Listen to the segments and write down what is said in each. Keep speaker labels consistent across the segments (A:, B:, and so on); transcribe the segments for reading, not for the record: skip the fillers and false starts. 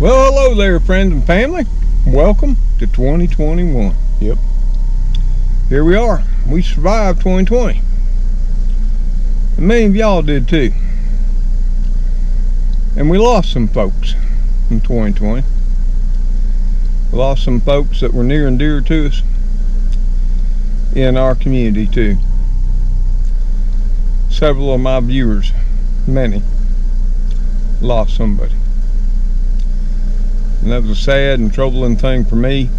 A: Well, hello there, friends and family. Welcome to 2021. Yep. Here we are. We survived 2020. And many of y'all did too. And we lost some folks in 2020. We lost some folks that were near and dear to us in our community too. Several of my viewers, many, lost somebody. And that was a sad and troubling thing for me.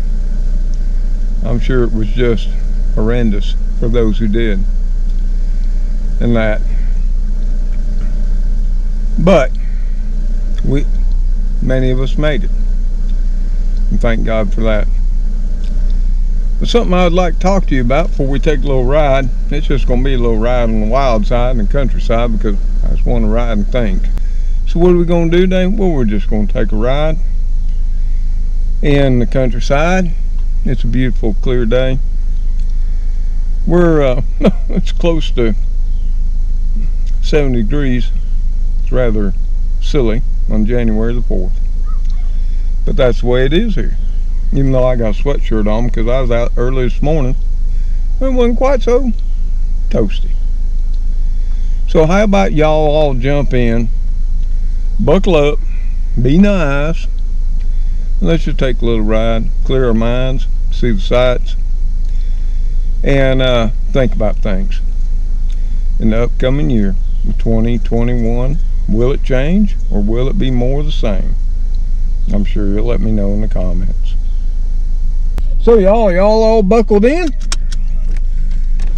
A: I'm sure it was just horrendous for those who did. And that. But many of us made it. And thank God for that. But something I would like to talk to you about before we take a little ride. It's just going to be a little ride on the wild side and the countryside because I just want to ride and think. So what are we going to do today? Well, we're just going to take a ride in the countryside. It's a beautiful, clear day. We're it's close to 70 degrees. It's rather silly on January the 4th, but that's the way it is here. Even though I got a sweatshirt on because I was out early this morning, it wasn't quite so toasty. So how about y'all all jump in, buckle up, be nice. Let's just take a little ride, clear our minds, see the sights, and think about things. In the upcoming year, 2021, will it change or will it be more the same? I'm sure you'll let me know in the comments. So y'all all buckled in?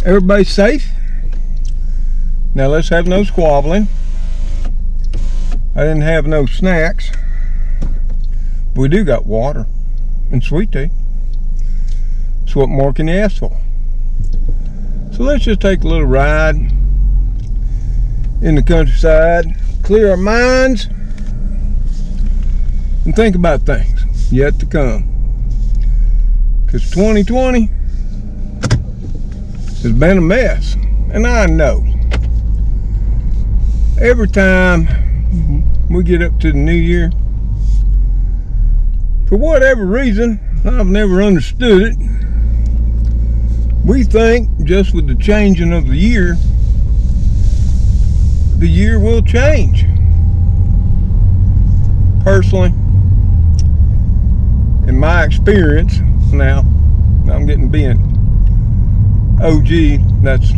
A: Everybody safe? Now let's have no squabbling. I didn't have no snacks. We do got water and sweet tea. So what more can you ask for? So let's just take a little ride in the countryside, clear our minds, and think about things yet to come. Because 2020 has been a mess. And I know every time we get up to the new year, for whatever reason, I've never understood it, we think just with the changing of the year will change. Personally, in my experience, now I'm getting being OG, that's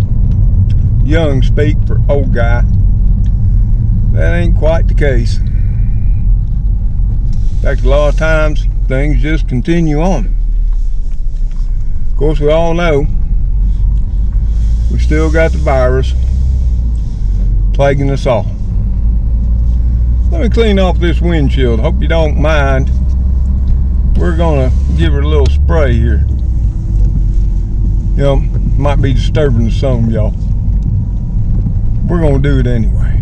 A: young speak for old guy, that ain't quite the case. In fact, a lot of times things just continue on. Of course, we all know we still got the virus plaguing us all. Let me clean off this windshield. Hope you don't mind. We're gonna give it a little spray here. You know, might be disturbing to some of y'all. We're gonna do it anyway.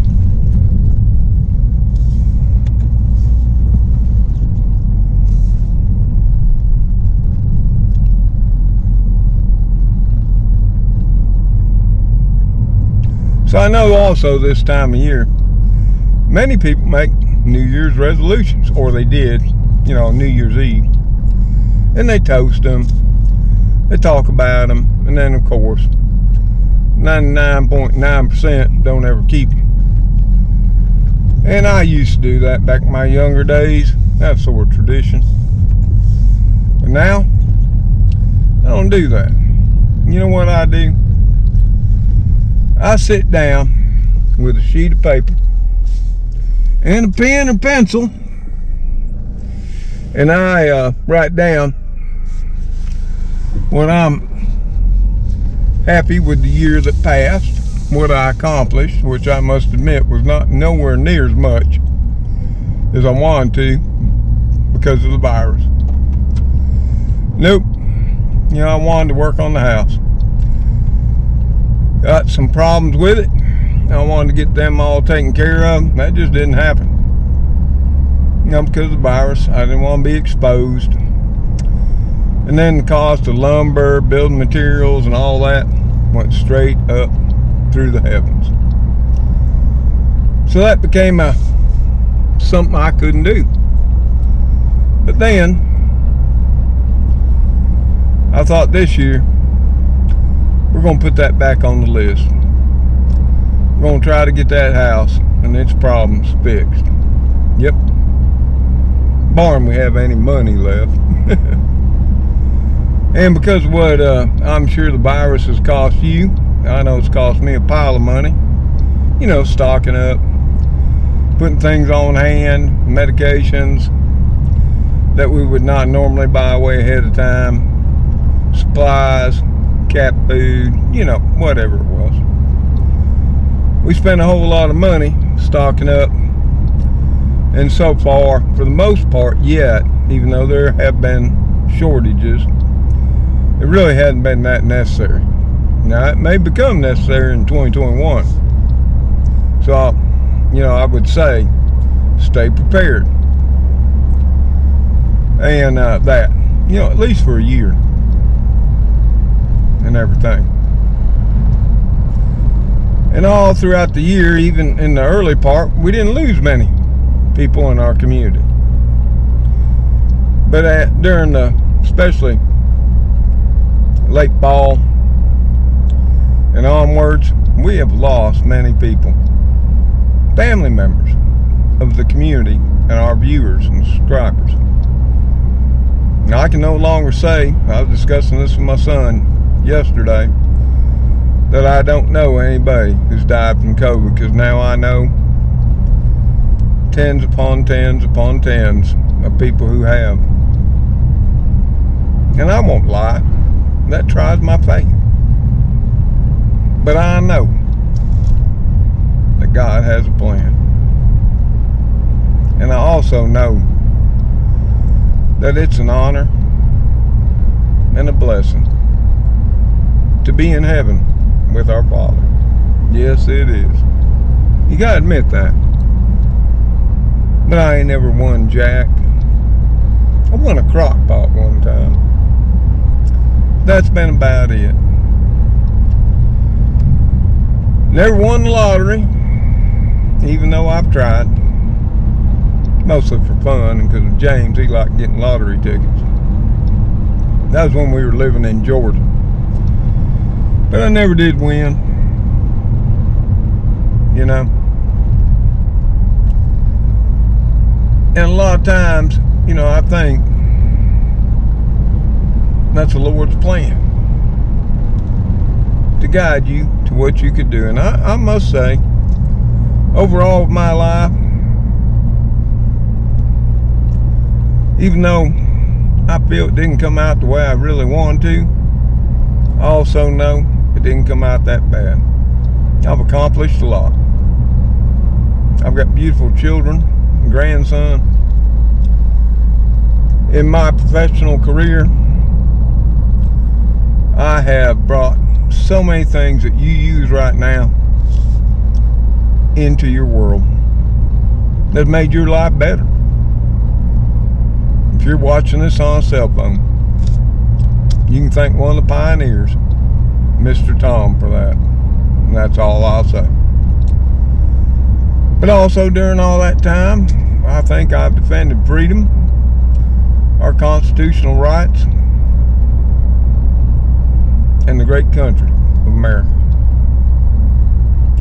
A: So I know also this time of year, many people make New Year's resolutions, or they did, you know, New Year's Eve. And they toast them, they talk about them, and then of course, 99.9% don't ever keep them. And I used to do that back in my younger days. That's sort of tradition. But now, I don't do that. You know what I do? I sit down with a sheet of paper and a pen and pencil, and I write down when I'm happy with the year that passed, what I accomplished, which I must admit was nowhere near as much as I wanted to because of the virus. Nope. You know, I wanted to work on the house. Got some problems with it. I wanted to get them all taken care of. That just didn't happen. You know, because of the virus, I didn't want to be exposed. And then the cost of lumber, building materials, and all that went straight up through the heavens. So that became something I couldn't do. But then I thought this year we're going to put that back on the list. We're going to try to get that house and its problems fixed. Yep. Barring we have any money left. And because of what I'm sure the virus has cost you, I know it's cost me a pile of money. You know, stocking up, putting things on hand, medications that we would not normally buy way ahead of time, supplies, cat food, you know, whatever it was. We spent a whole lot of money stocking up, and so far, for the most part yet, even though there have been shortages, it really hadn't been that necessary. Now, it may become necessary in 2021. So, I would say, stay prepared. And that, at least for a year. And everything. And all throughout the year, even in the early part, we didn't lose many people in our community. But during the, especially late fall and onwards, we have lost many people, family members of the community and our viewers and subscribers. Now, I can no longer say, I was discussing this with my son yesterday, that I don't know anybody who's died from COVID, because now I know tens upon tens upon tens of people who have. And I won't lie, that tries my faith. But I know that God has a plan. And I also know that it's an honor and a blessing to be in heaven with our Father. Yes, it is. You gotta admit that. But I ain't never won jack. I won a crock pot one time. That's been about it. Never won the lottery, even though I've tried. Mostly for fun, and because of James, he liked getting lottery tickets. That was when we were living in Georgia. But I never did win. And a lot of times, I think that's the Lord's plan, to guide you to what you could do. And I must say, overall of my life, even though I feel it didn't come out the way I really wanted to, I also know it didn't come out that bad. I've accomplished a lot. I've got beautiful children, a grandson. In my professional career, I have brought so many things that you use right now into your world that made your life better. If you're watching this on a cell phone, you can thank one of the pioneers, Mr. Tom, for that. And that's all I'll say. But also during all that time, I think I've defended freedom, our constitutional rights, and the great country of America.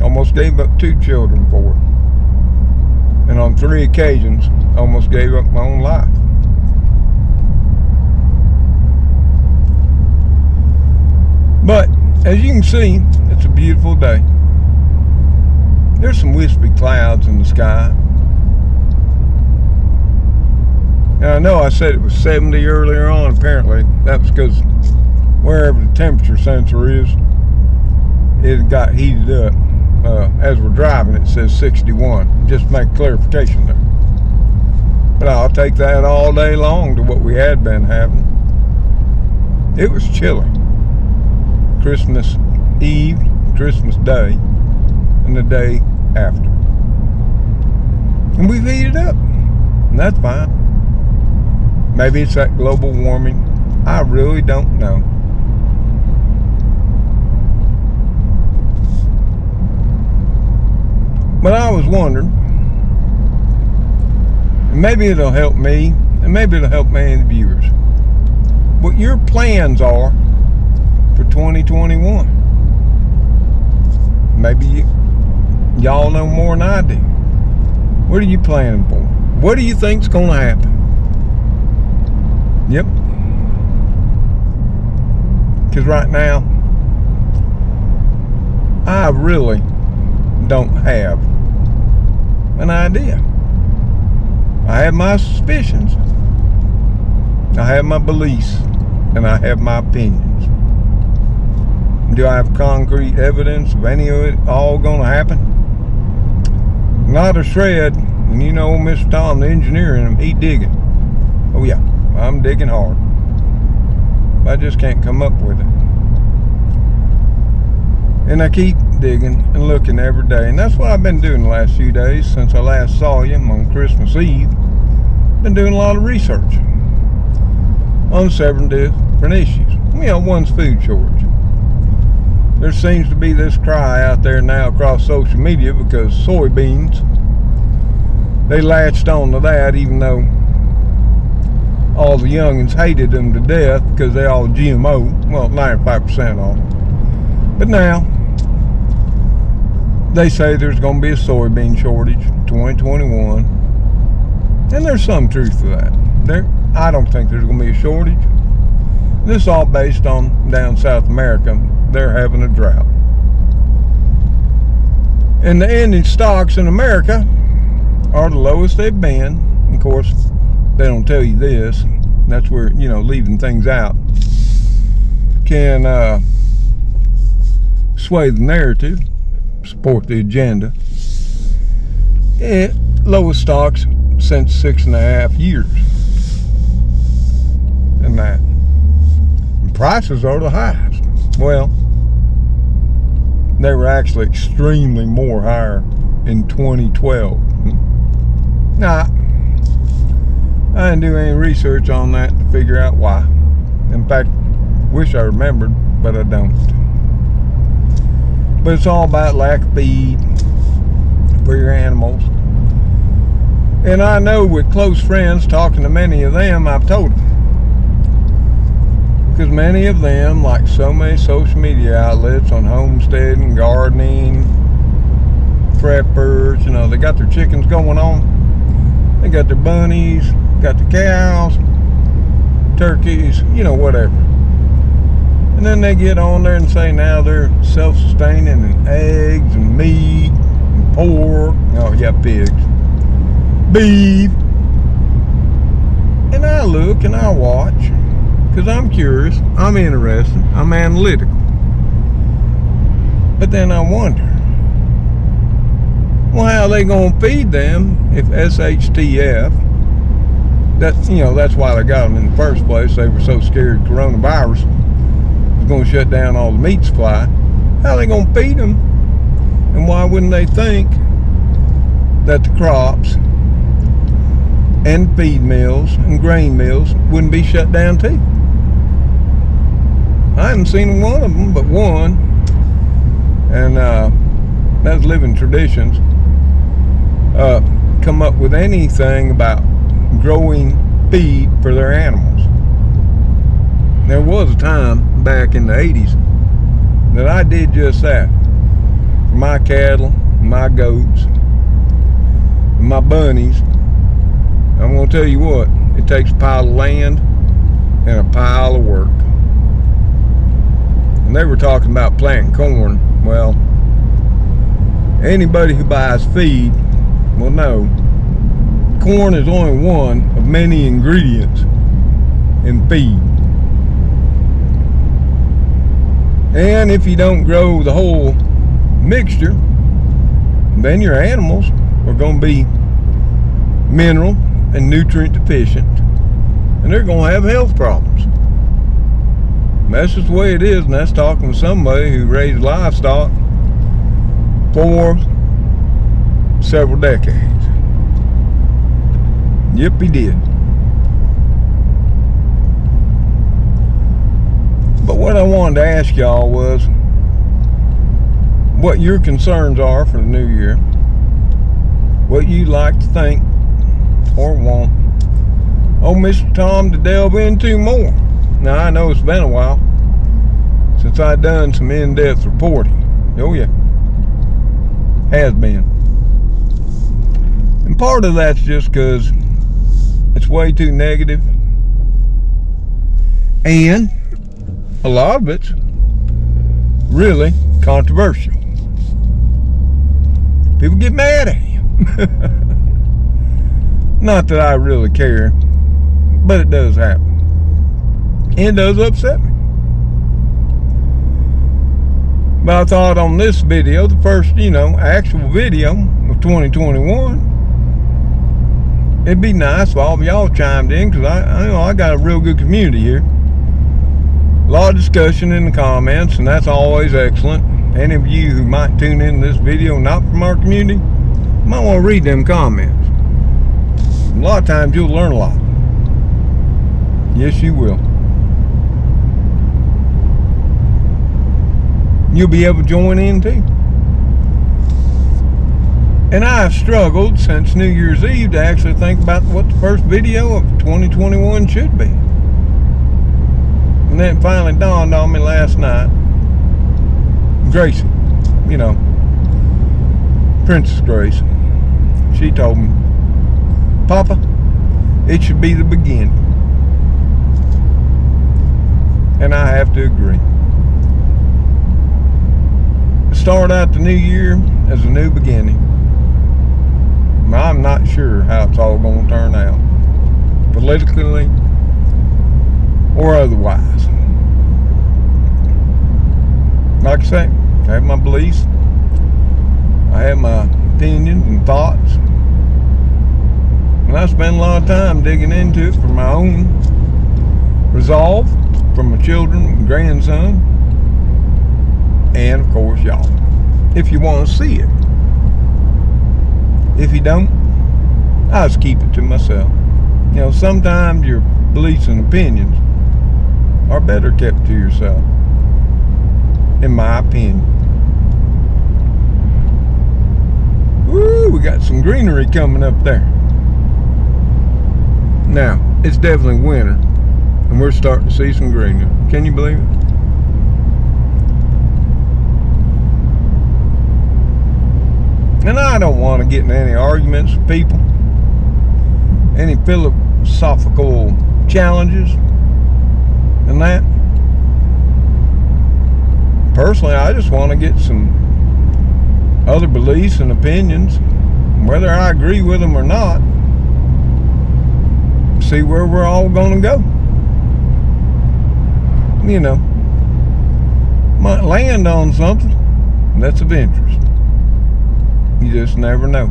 A: Almost gave up 2 children for it. And on 3 occasions, almost gave up my own life. But, as you can see, it's a beautiful day. There's some wispy clouds in the sky. And I know I said it was 70 earlier on. Apparently, that was because wherever the temperature sensor is, it got heated up. As we're driving, it says 61. Just to make clarification there. But I'll take that all day long to what we had been having. It was chilly. Christmas Eve, Christmas Day, and the day after. And we've heated up. And that's fine. Maybe it's that global warming. I really don't know. But I was wondering, maybe it'll help me and maybe it'll help many of the viewers, what your plans are for 2021. Maybe y'all know more than I do. What are you planning for? What do you think's going to happen? Yep. Because right now, I really don't have an idea. I have my suspicions, I have my beliefs, and I have my opinions. Do I have concrete evidence of any of it all going to happen? Not a shred. And you know Mr. Tom, the engineer in him, he digging. Oh yeah, I'm digging hard. I just can't come up with it. And I keep digging and looking every day. And that's what I've been doing the last few days since I last saw you on Christmas Eve. Been doing a lot of research on several different issues. You know, one's food shortage. There seems to be this cry out there now across social media because soybeans, they latched on to that, even though all the youngins hated them to death because they all GMO. Well, 95% all. But now, they say there's going to be a soybean shortage in 2021. And there's some truth to that. I don't think there's going to be a shortage. This is all based on down South America. They're having a drought. And the ending stocks in America are the lowest they've been. Of course, they don't tell you this. That's where, you know, leaving things out can sway the narrative, support the agenda. Lowest stocks since 6.5 years. And that. And prices are the highest. Well, they were actually extremely more higher in 2012. Nah, I didn't do any research on that to figure out why. In fact, wish I remembered, but I don't. But it's all about lack of feed for your animals. And I know with close friends, talking to many of them, I've told them. Because many of them, like so many social media outlets on homesteading, gardening, preppers, you know, they got their chickens going on. They got their bunnies, got the cows, turkeys, you know, whatever. And then they get on there and say now they're self-sustaining in eggs and meat and pork. Oh yeah, pigs. Beef. And I look and I watch because I'm curious, I'm interested, I'm analytical. But then I wonder, well, how are they going to feed them if SHTF, that, you know, that's why they got them in the first place. They were so scared coronavirus was going to shut down all the meat supply. How are they going to feed them? And why wouldn't they think that the crops and feed mills and grain mills wouldn't be shut down too? I haven't seen one of them but one, and that's Living Traditions, come up with anything about growing feed for their animals. There was a time back in the 80s that I did just that. For my cattle, my goats, my bunnies. I'm going to tell you what, it takes a pile of land and a pile of work. And they were talking about planting corn. Well, anybody who buys feed will know corn is only one of many ingredients in feed. And if you don't grow the whole mixture, then your animals are going to be mineral and nutrient deficient, and they're going to have health problems. That's just the way it is, and that's talking to somebody who raised livestock for several decades. Yep, he did. But what I wanted to ask y'all was what your concerns are for the new year, what you'd like to think or want, or Mr. Tom to delve into more. Now, I know it's been a while since I've done some in-depth reporting. Oh yeah, has been. And part of that's just because it's way too negative, and a lot of it's really controversial. People get mad at you. Not that I really care, but it does happen. And it does upset me. But I thought on this video, the first, actual video of 2021, it'd be nice if all of y'all chimed in, because I got a real good community here. A lot of discussion in the comments, and that's always excellent. Any of you who might tune in this video not from our community might want to read them comments. A lot of times you'll learn a lot. Yes, you will. You'll be able to join in too. And I've struggled since New Year's Eve to actually think about what the first video of 2021 should be. And then it finally dawned on me last night. Gracie, Princess Grace, she told me, Papa, it should be the beginning. And I have to agree. Start out the new year as a new beginning. I'm not sure how it's all going to turn out, politically or otherwise. Like I say, I have my beliefs, I have my opinions and thoughts, and I spend a lot of time digging into it for my own resolve, for my children and grandson, and of course y'all, if you want to see it. If you don't, I just keep it to myself. Sometimes your beliefs and opinions are better kept to yourself, in my opinion. Woo, we got some greenery coming up there. Now, it's definitely winter, and we're starting to see some greenery. Can you believe it? And I don't want to get in any arguments with people, any philosophical challenges and that. Personally, I just want to get some other beliefs and opinions, whether I agree with them or not, see where we're all going to go. Might land on something that's of interest. You just never know.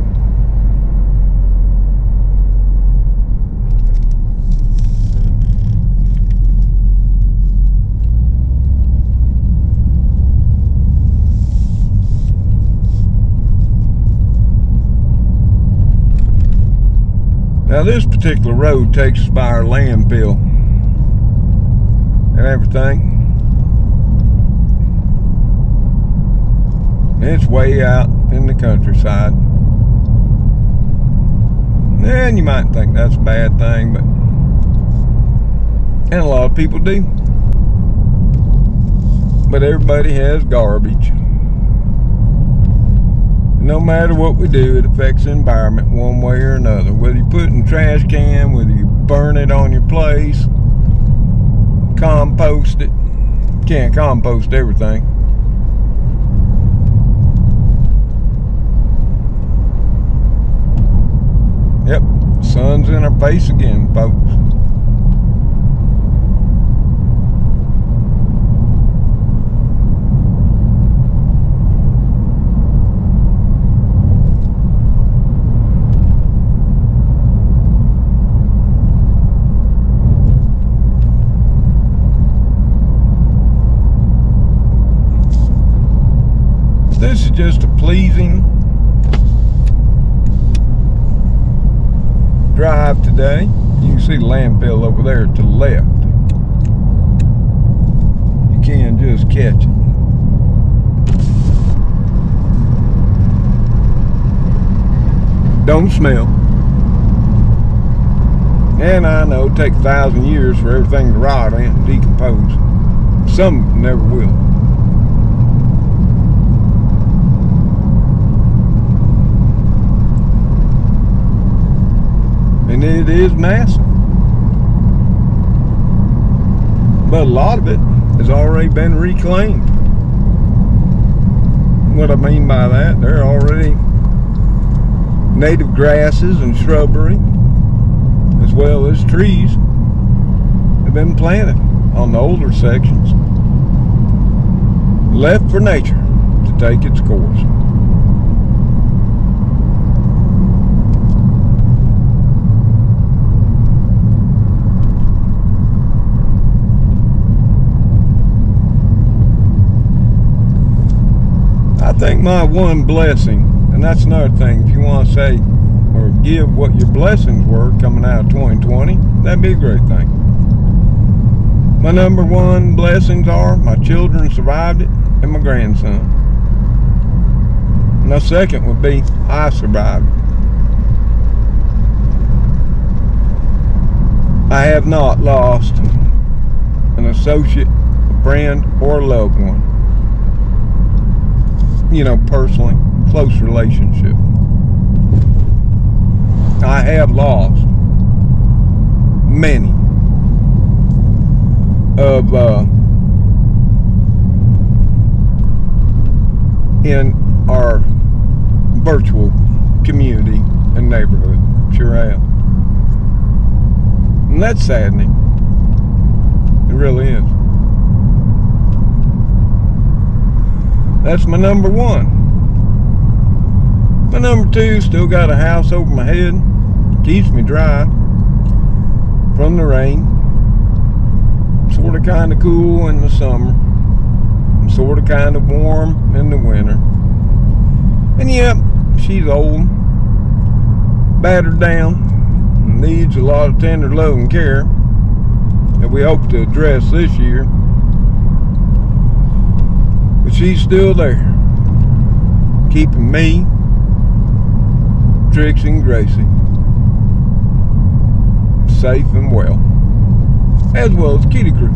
A: Now this particular road takes us by our landfill and everything. It's way out in the countryside. And you might think that's a bad thing, but and a lot of people do. But everybody has garbage. No matter what we do, it affects the environment one way or another. Whether you put it in a trash can, whether you burn it on your place, compost it. Can't compost everything. Yep, sun's in our face again, folks. This is just a pleasing drive today. You can see the landfill over there to the left. You can just catch it. Don't smell. And I know it'll take 1,000 years for everything to rot and decompose. Some never will. And it is massive. But a lot of it has already been reclaimed. What I mean by that, there are already native grasses and shrubbery, as well as trees, have been planted on the older sections, left for nature to take its course. I think my one blessing, and that's another thing, if you want to say or give what your blessings were coming out of 2020, that'd be a great thing. My number one blessings are my children survived it and my grandson. My second would be I survived it. I have not lost an associate, a friend, or a loved one. You know, personally, close relationship. I have lost many of in our virtual community and neighborhood. Sure have. And that's saddening. It really is. That's my number one. My number two, still got a house over my head. Keeps me dry from the rain. Sort of kind of cool in the summer. And sort of kind of warm in the winter. And yep, she's old. Battered down. Needs a lot of tender love and care that we hope to address this year. But she's still there, keeping me, Trixie and Gracie safe and well as Kitty Crew.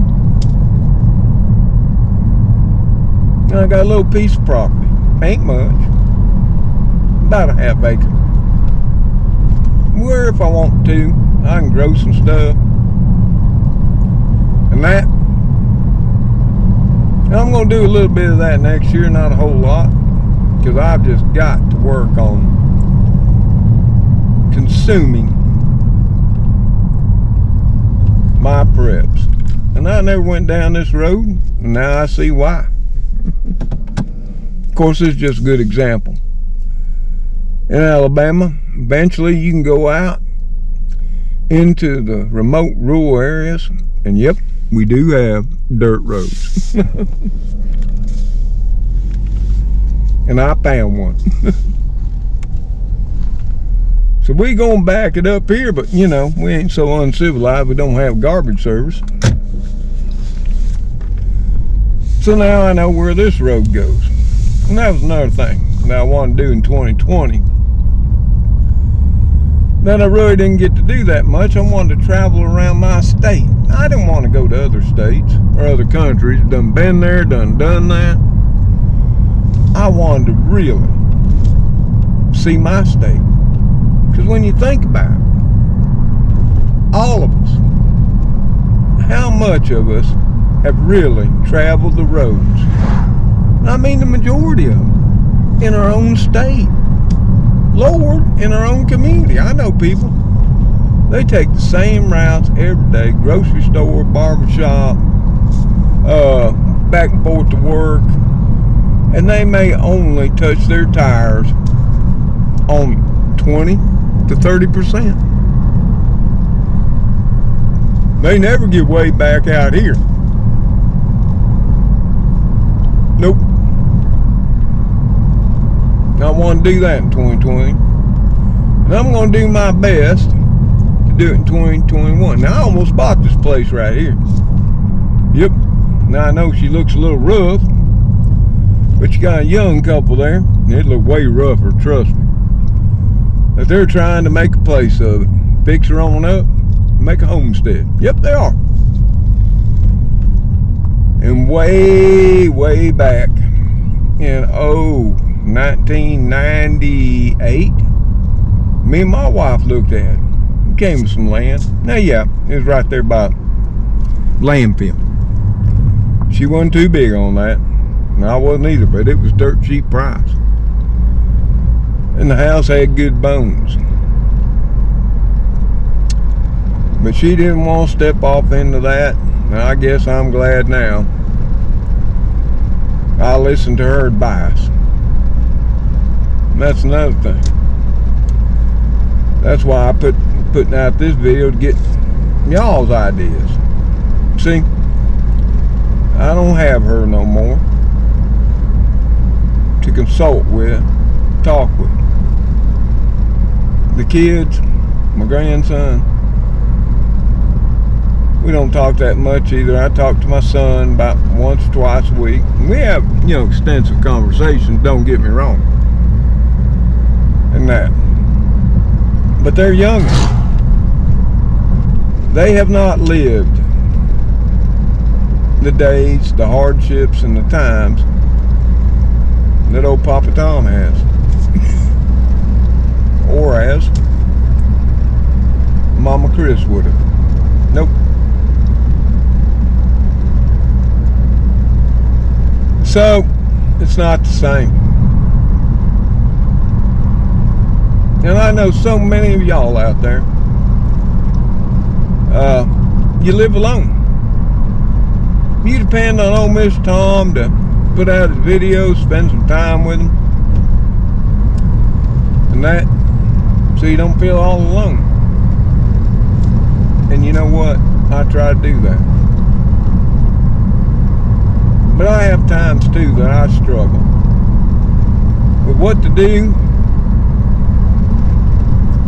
A: And I got a little piece of property, ain't much, about a half acre, where if I want to, I can grow some stuff, and that. And I'm going to do a little bit of that next year, not a whole lot, because I've just got to work on consuming my preps. And I never went down this road, and now I see why. Of course, it's just a good example. In Alabama, eventually you can go out into the remote rural areas, and yep, we do have dirt roads. And I found one. So we gonna back it up here, but you know, we ain't so uncivilized we don't have garbage service. So now I know where this road goes. And that was another thing that I wanted to do in 2020. That I really didn't get to do that much. I wanted to travel around my state. I didn't want to go to other states or other countries. Done been there, done that. I wanted to really see my state. Because when you think about it, all of us, how much of us have really traveled the roads? I mean the majority of them in our own state. Lord, in our own community. I know people, they take the same routes every day. Grocery store, barbershop, back and forth to work. And they may only touch their tires on 20 to 30%. They never get way back out here. Nope. I want to do that in 2020. And I'm going to do my best to do it in 2021. Now, I almost bought this place right here. Yep. Now, I know she looks a little rough, but you got a young couple there. It look way rougher, trust me. But they're trying to make a place of it. Fix her on up, make a homestead. Yep, they are. And way back in 1998, me and my wife looked at it. We came to some land. Now, yeah, it was right there by landfill. She wasn't too big on that, and I wasn't either, but it was dirt cheap price. And the house had good bones. But she didn't want to step off into that, and I guess I'm glad now. I listened to her advice. And that's another thing. That's why I putting out this video, to get y'all's ideas. See, I don't have her no more to consult with, talk with. The kids, my grandson, we don't talk that much either. I talk to my son about once or twice a week. We have, you know, extensive conversations, don't get me wrong. And that. But they're younger. They have not lived the days, the hardships, and the times that old Papa Tom has. Or as Mama Chris would have. Nope. So, it's not the same. And I know so many of y'all out there, you live alone. You depend on old Mr. Tom to put out his videos, spend some time with him, and that, so you don't feel all alone. And you know what? I try to do that. But I have times too that I struggle with what to do,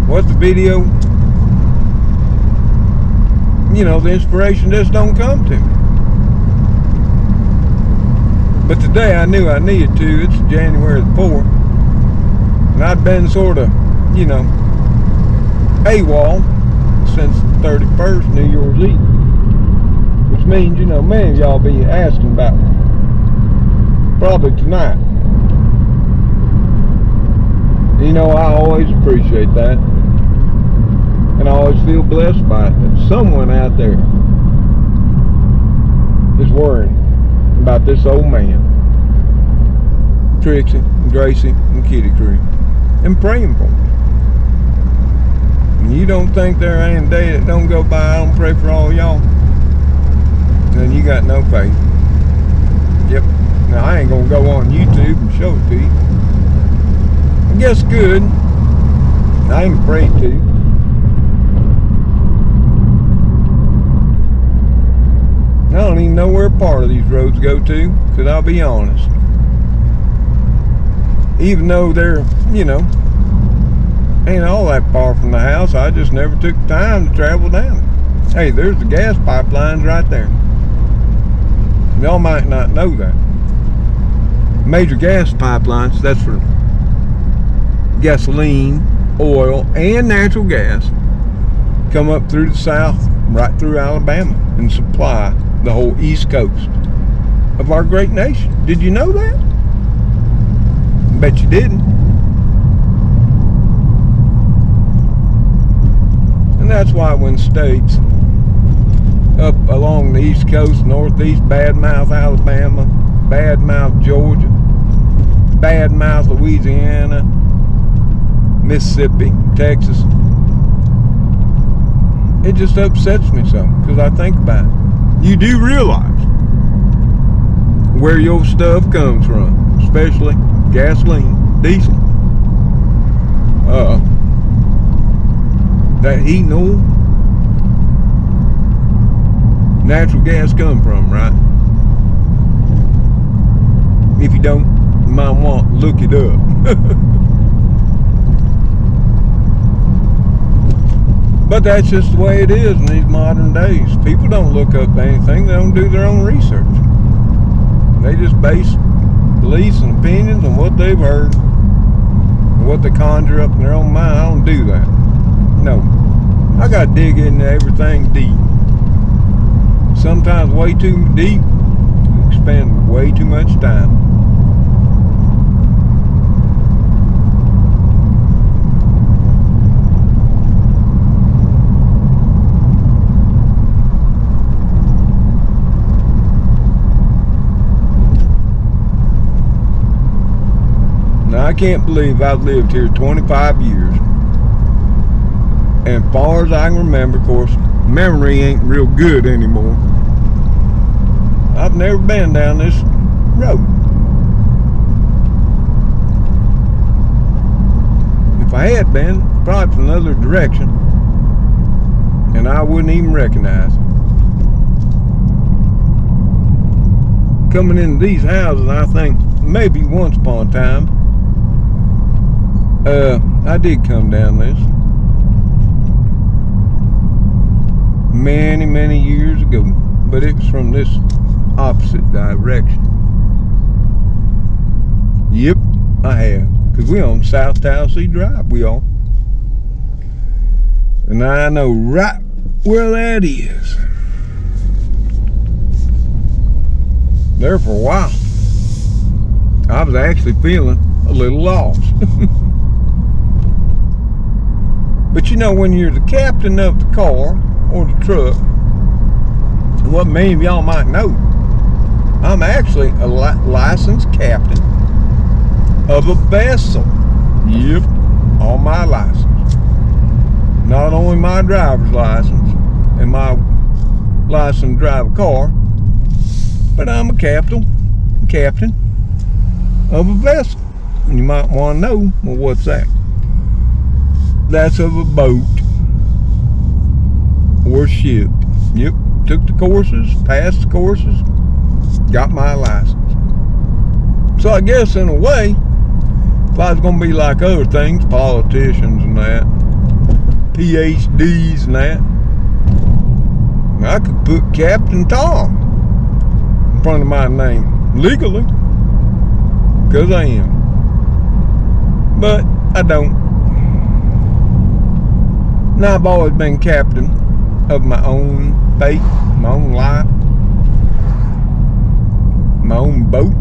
A: what the video, you know, the inspiration just don't come to me. But today I knew I needed to. It's January the 4th. And I'd been sort of, you know, AWOL since the 31st, New Year's Eve. Which means, you know, many of y'all be asking about me. Probably tonight. You know, I always appreciate that. And I always feel blessed by it, that someone out there is worrying about this old man, Trixie, and Gracie, and Kitty Crew, and praying for me. And you don't think there ain't a day that don't go by I don't pray for all y'all, then you got no faith. Yep. Now, I ain't gonna go on YouTube and show it to you. I guess good. I ain't afraid to. I don't even know where part of these roads go to, because I'll be honest. Even though they're, you know, ain't all that far from the house, I just never took the time to travel down it. Hey, there's the gas pipelines right there. Y'all might not know that. Major gas pipelines, that's for gasoline, oil, and natural gas, come up through the south, right through Alabama, and supply the whole east coast of our great nation. Did you know that? Bet you didn't. And that's why when states up along the east coast, northeast, badmouth Alabama, badmouth Georgia, badmouth Louisiana, Mississippi, Texas, it just upsets me some, because I think about it. You do realize where your stuff comes from, especially gasoline, diesel, that heating oil, natural gas come from, right? If you don't, you might want to look it up. But that's just the way it is in these modern days. People don't look up anything. They don't do their own research. They just base beliefs and opinions on what they've heard, and what they conjure up in their own mind. I don't do that. No. I gotta dig into everything deep. Sometimes way too deep, spend way too much time. Now, I can't believe I've lived here 25 years. And as far as I can remember, of course, memory ain't real good anymore. I've never been down this road. If I had been, probably from another direction, and I wouldn't even recognize it. Coming into these houses, I think maybe once upon a time, I did come down this many years ago, but it was from this opposite direction. Yep, I have, because we on South Tennessee Drive, we all. And I know right where that is. There for a while, I was actually feeling a little lost. But you know, when you're the captain of the car or the truck, what many of y'all might know, I'm actually a licensed captain of a vessel. Yep, on my license. Not only my driver's license and my license to drive a car, but I'm a captain of a vessel. And you might want to know, well, what's that? That's of a boat or ship. Yep, took the courses, passed the courses, got my license. So I guess in a way, if I was going to be like other things, politicians and that, PhDs and that, I could put Captain Tom in front of my name legally, because I am. But I don't. Now, I've always been captain of my own fate, my own life, my own boat,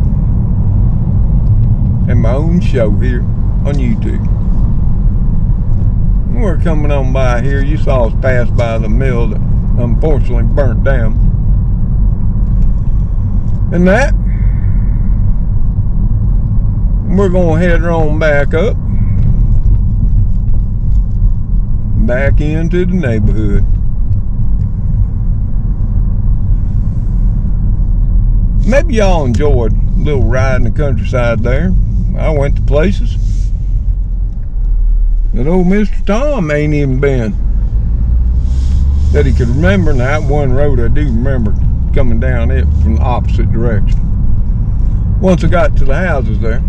A: and my own show here on YouTube. When we're coming on by here, you saw us pass by the mill that unfortunately burnt down. And that, we're going to head on back up, back into the neighborhood. Maybe y'all enjoyed a little ride in the countryside there. I went to places that old Mr. Tom ain't even been, that he could remember. And that one road I do remember coming down it from the opposite direction once I got to the houses there.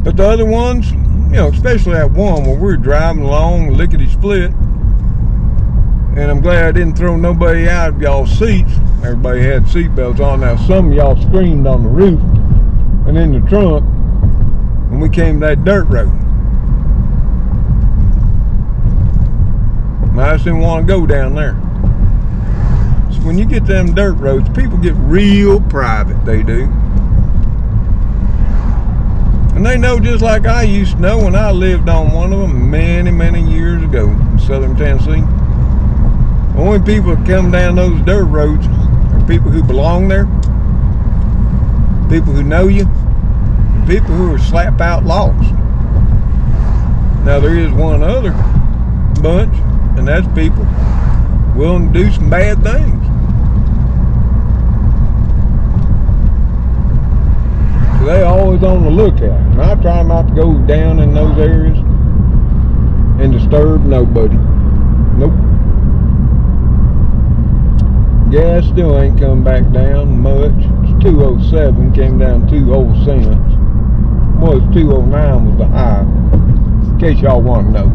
A: But the other ones, you know, especially that one where we were driving along lickety-split, and I'm glad I didn't throw nobody out of y'all's seats. Everybody had seatbelts on. Now, some of y'all screamed on the roof and in the trunk when we came to that dirt road. And I just didn't want to go down there. So when you get them dirt roads, people get real private, they do. And they know, just like I used to know when I lived on one of them many years ago in southern Tennessee. The only people that come down those dirt roads are people who belong there, people who know you, and people who are slap out lost. Now, there is one other bunch, and that's people willing to do some bad things. So they always on the lookout. And I try not to go down in those areas and disturb nobody. Nope. Gas still ain't come back down much. It's 207, came down 2 whole cents. Well, it's 209 was the high, in case y'all want to know.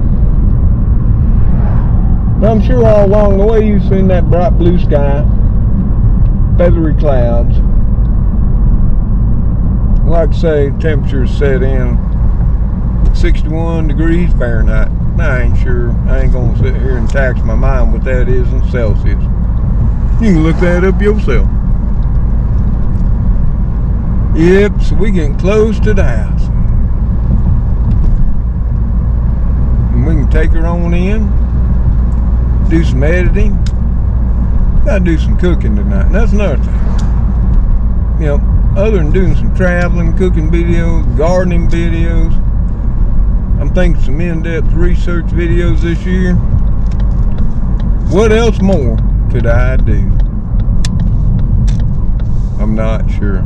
A: But I'm sure all along the way you've seen that bright blue sky, feathery clouds. Like I say, temperatures set in 61 degrees Fahrenheit. I ain't sure. I ain't gonna sit here and tax my mind what that is in Celsius. You can look that up yourself. Yep, so we getting close to the house. And we can take her on in, do some editing. Gotta do some cooking tonight. And that's another thing. You know, other than doing some traveling, cooking videos, gardening videos, I'm thinking some in-depth research videos this year. What else more could I do? I'm not sure.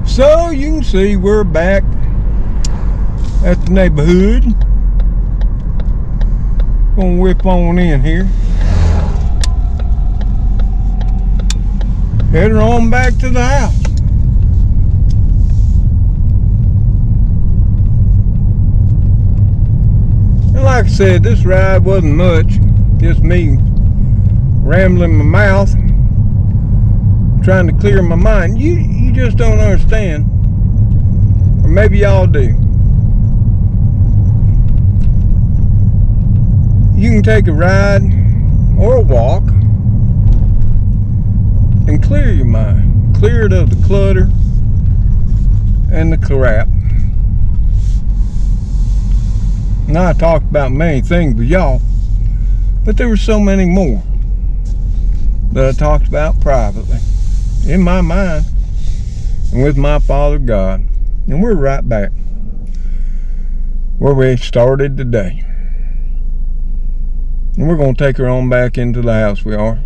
A: So you can see we're back at the neighborhood. Gonna whip on in here. Head on back to the house. And like I said, this ride wasn't much. Just me rambling my mouth, trying to clear my mind. You just don't understand. Or maybe y'all do. You can take a ride or a walk and clear your mind. Clear it of the clutter and the crap. Now I talked about many things with y'all, but there were so many more that I talked about privately, in my mind, and with my Father God. And we're right back where we started today. And we're going to take her on back into the house, we are.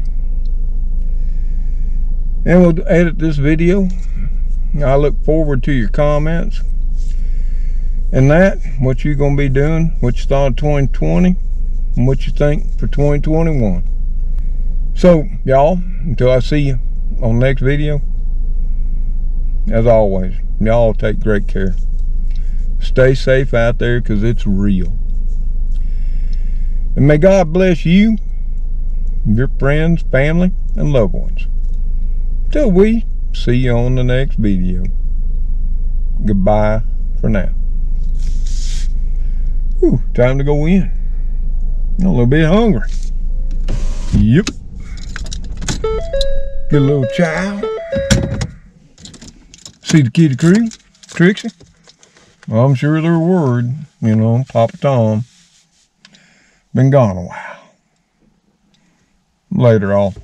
A: And we'll edit this video. I look forward to your comments. And that, what you're going to be doing, what you thought of 2020, and what you think for 2021. So, y'all, until I see you on the next video, as always, y'all take great care. Stay safe out there, because it's real. And may God bless you, your friends, family, and loved ones. Till we see you on the next video. Goodbye for now. Whew, time to go in. I'm a little bit hungry. Yep. Get a little chow. See the kitty crew, Trixie? Well, I'm sure they're worried. You know, Papa Tom. Been gone a while. Later, all.